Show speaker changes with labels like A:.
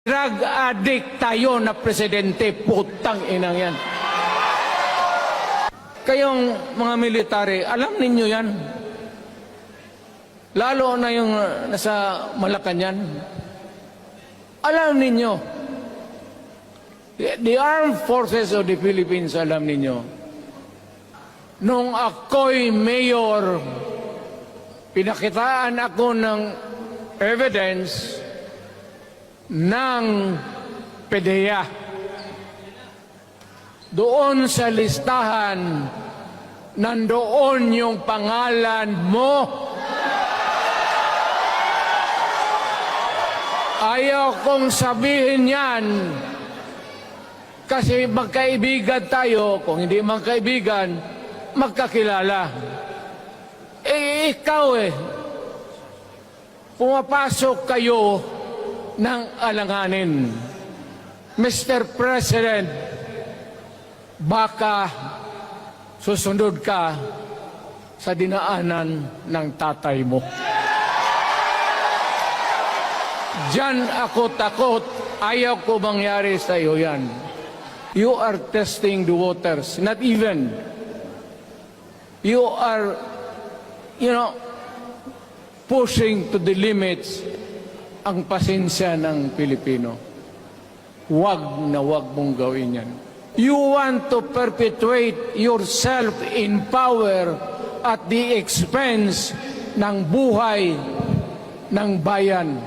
A: Drug addict tayo na presidente, putang inang yan. Kayong mga military, alam ninyo yan. Lalo na yung nasa Malacanang. Alam ninyo. The Armed Forces of the Philippines, alam ninyo. Nung ako'y mayor, pinakitaan ako ng evidence ng PDEA. Doon sa listahan, nandoon yung pangalan mo. Ayaw kong sabihin yan kasi magkaibigan tayo. Kung hindi magkaibigan, magkakilala. Ikaw pumapasok kayo ng alanganin. Mr. President, baka susunod ka sa dinaanan ng tatay mo. Diyan ako takot. Ayaw ko mangyari sa iyo yan. You are testing the waters. Not even. You are, pushing to the limits ang pasensya ng Pilipino. Huwag na huwag mong gawin yan. You want to perpetuate yourself in power at the expense ng buhay ng bayan.